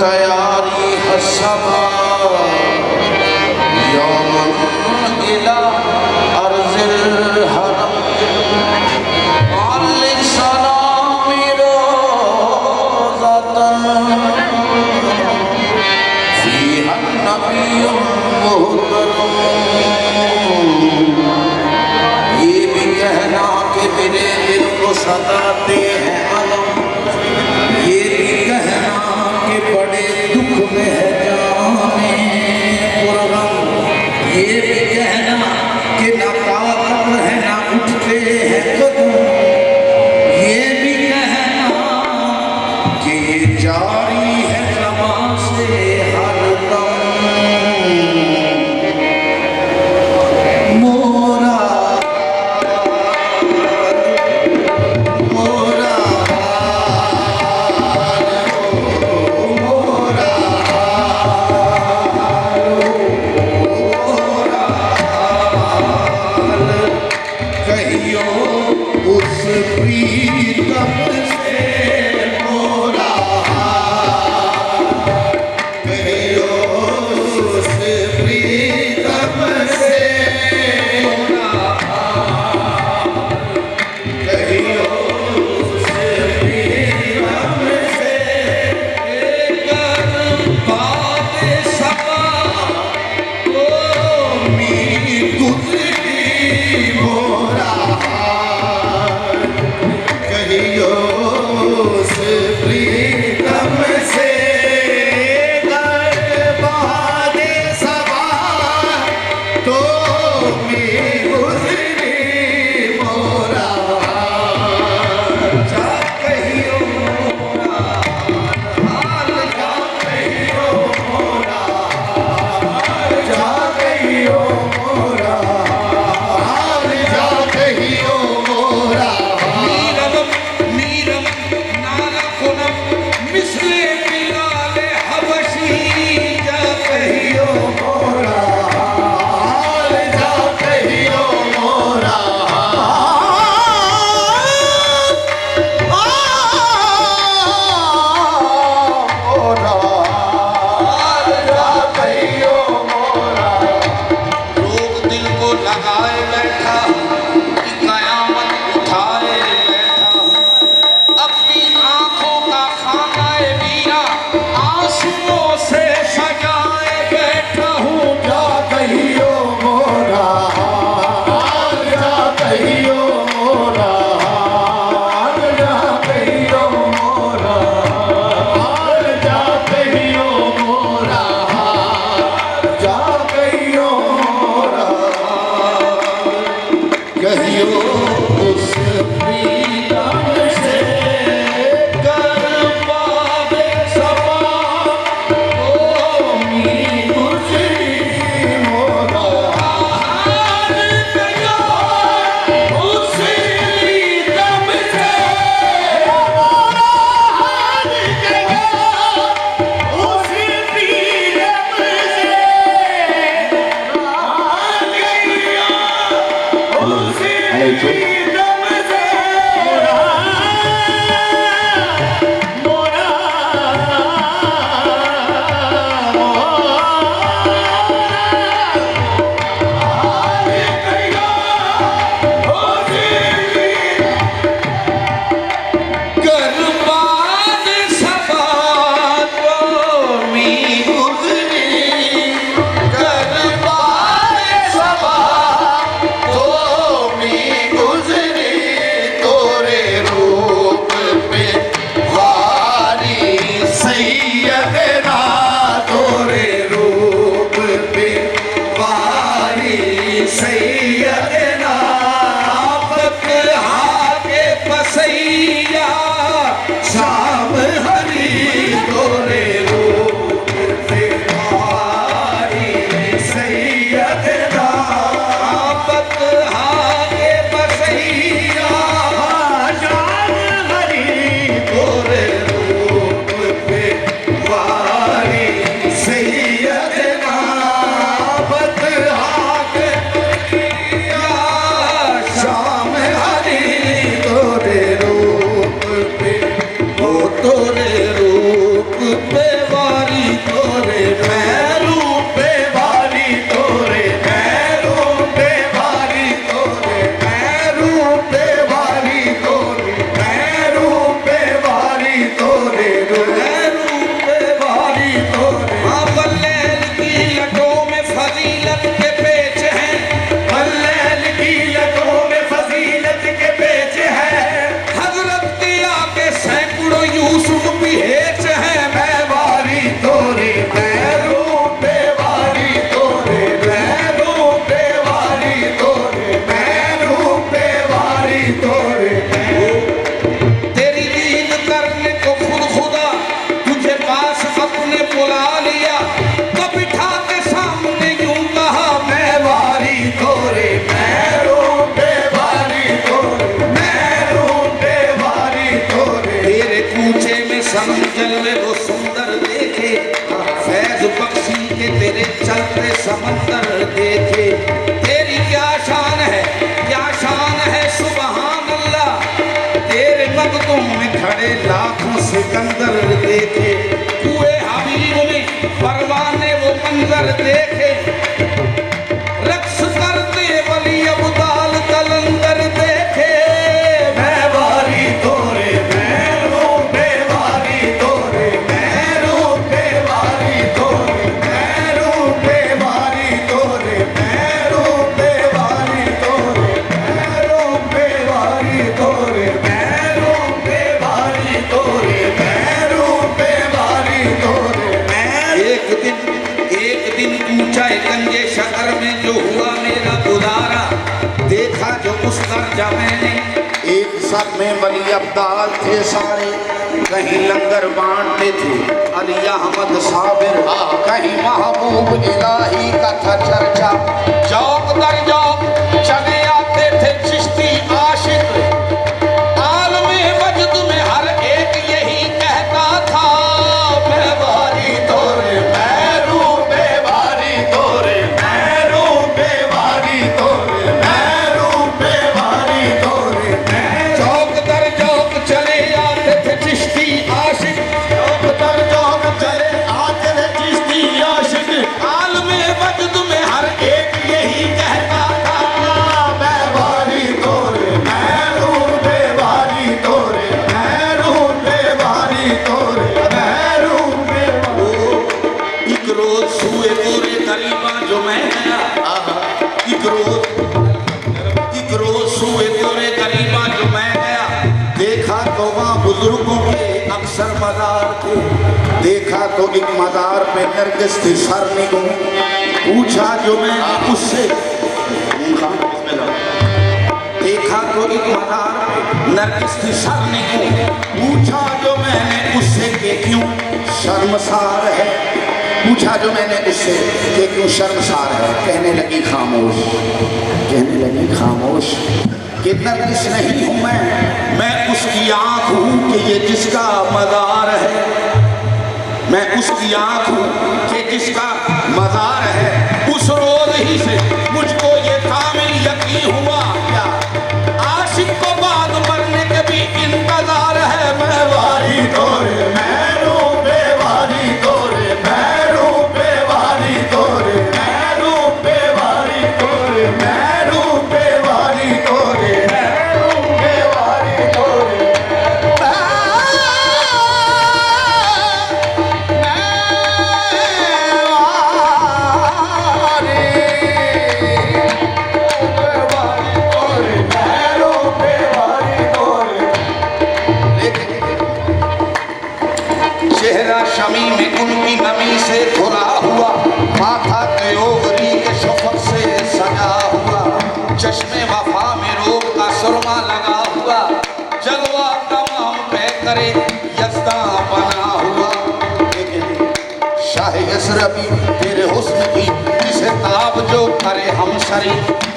तैयारी हसबा यौमन इला अर्ज़िल हरम अल सलामी रोज़तन फ़ीहा नबियुन मुहतरम। ये भी कहना कि मेरे दिल को सताते हैं अलम, ये भी कहना कि बड़े दुख में है जाने पुरगम, ये भी कहना कि ना ताकत है ना उठते हैं कदम, ये भी कहना कि ये जारी है ज़बां से हरदम। मोरा मोरा के तेरे चलते समंदर देखे। तेरी क्या शान है सुबहान अल्लाह। तेरे मकदूम में खड़े लाखों सिकंदर देखे। कुए हबीब में परवाने वो मंजर देखे। रक्स करते वली अब्दाल कलंदर देखे। मैं वारी तोरे मैरू बेवारी तोरे मैरू बेवारी तोरे मैरू बेवारी तोरे मैरू बेवारी तोरे मैरू बेवारी तोरे मैरू बेवारी तोरे मैरू बेवारी तोरे। एक दिन पूछा गंजे शकर में जो हुआ मेरा गुजारा। देखा जो उस दर्जा मैंने। एक सर में वली अब्दाल थे सारे। कहीं लंगर बांटते थे अली अहमद साबिर। कहीं महबूब इलाही का था चर्चा। चौक दर चौक चले आते थे चिश्ती आशिक। आलमे वजद में हर एक यही कहता था मैं वारी तोरे मैरू बेवारी तोरे मैरू बेवारी तोरे मैरू बेवारी तोरे। चौक दर चौक चले आते थे चिश्ती आशिक। चौक दर चौक चले आते थे चिश्ती आशिक। आलमे वजद में हर एक यही कहता था मैं वारी तोरे मैरू बेवारी तोरे मैरू बेवारी तोरे मैरू बेवारी। एक रोज सुए तोरे करीबा जो मैं गया। एक रोज सुए तोरे करीबा जो मैं गया। देखा तो वहाँ बुजुर्गों के अक्सर मज़ार थे। देखा तो एक मज़ार पे नरगिस थी सर निगो। पूछा जो मैंने उससे। देखा तो एक मज़ार पे नरगिस थी सर निगो। पूछा जो मैंने उससे कि क्यों शर्मसार है। पूछा जो मैंने उससे कि क्यों शर्मसार है। कहने लगी खामोश कि नरगिस नहीं हूँ मैं उसकी आँख हूँ कि ये जिसका मज़ार है। मैं उसकी आँख हूँ कि जिसका मज़ार है। उस रोज ही से मुझको ये कामिल यकीन हुआ क्या आशिक को बाद मरने के भी इंतजार है। मैं वारी तोरे मैरू बेवारी तोरे मैरू बेवारी तोरे मैरू बेवारी तोरे मैरू बेवारी तोरे मैरू बेवारी तोरे। चेहरा शमी में उनकी नमी से धुला हुआ। माथा कयोगरी के शफक से सजा हुआ। चश्मे वफा में रोब का सुरमा लगा हुआ। जलवा तमाम पे करे यज़्दा बना हुआ। शाह यसरबी तेरे हुस्न की जिसे ताब जो करे हमसरी।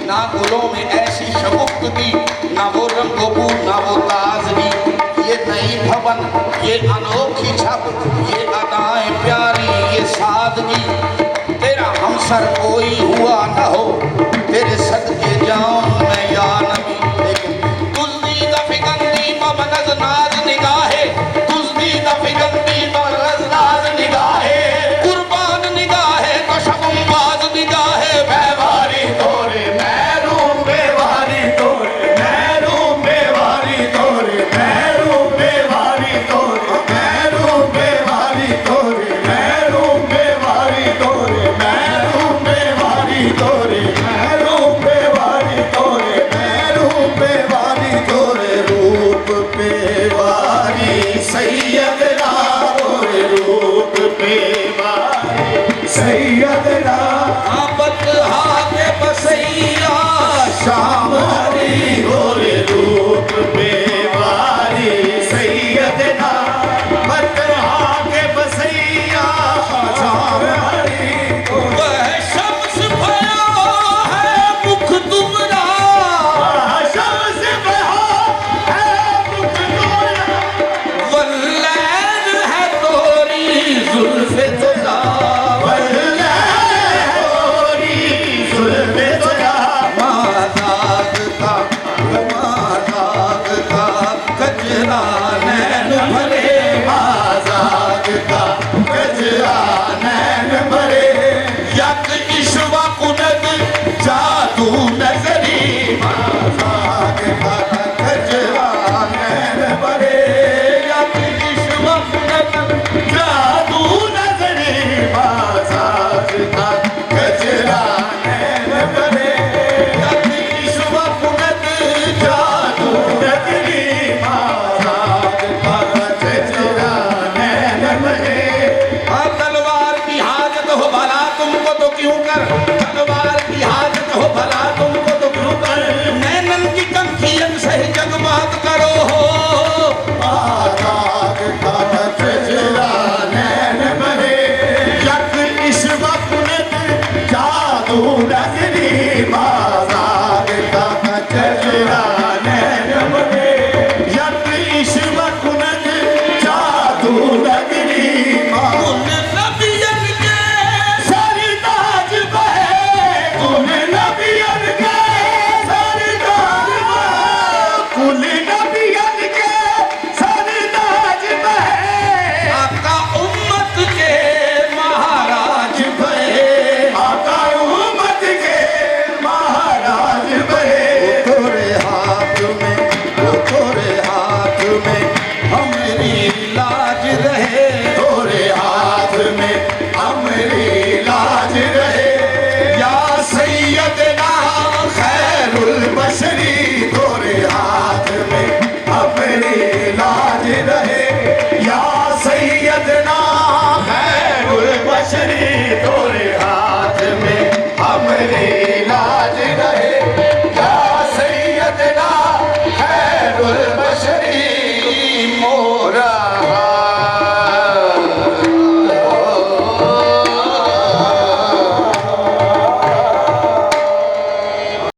ना गुलों में ऐसी शगुफ्तगी ना वो रंगोबू ना वो ताजगी। ये नई भवन ये अनोखी छप ये अदाएं प्यारी ये सादगी। तेरा हमसर कोई हुआ न हो तेरे सदके जाऊं मैं या नबी। तुज़दी दफिकंदी मबनज़ नाज निगाहे तुज़दी दफिकंदी मबनज़ नाज निगाहे। कुर्बान निगाहे तो शबुम्बाज निगाहे। बेवारी तोरे मैरू बेवारी तोरे मैरू बेवारी तोरे मैरू बेवारी तोरे मैरू बेवारी तोरे मैरू बेवारी तोरे मैरू बेवारी तोरे मैरू बेवारी तोरे मैरू बेवारी तोरे। रूप बेवारी सैयदना तोरे रूप बेवारी सैयदना। बतहा के बसैया शाम हरी तोरे रूप बेवारी सैयदना। बतहा के बसैया शाम हरी वह शम्स भया है मुख तुमरा। शम्स भया है मुख तुमरा। वल्लैल है तोरी जुल्फ़े हाँ, तलवार की हाजत हो भला तुमको तो क्यों कर, तलवार की हाजत हो भला तुमको तो क्यों कर, नैनन की कंखियन से जग बात करो हो। आजाद का चचरा नैन बहे, यक इस वक्त जादू नगरी, आजाद का चचरा नैन बहे, यक इस वक्त जादू नगरी, उन नबियन के सरताज बहे, कुल नबियन के सरताज बहे, कुल नबियन के सरताज बहे, आका उम्मत के महाराज बहे, आका उम्मत के महाराज बहे। तोरे हाथ में, वो तोरे हाथ में हमारी लाज रहे, तोरे हाथ में अमरी लाज रहे, या सैयदना खैरुल बशरी, तोरे हाथ में अमरी लाज रहे, या सैयदना खैरुल बशरी।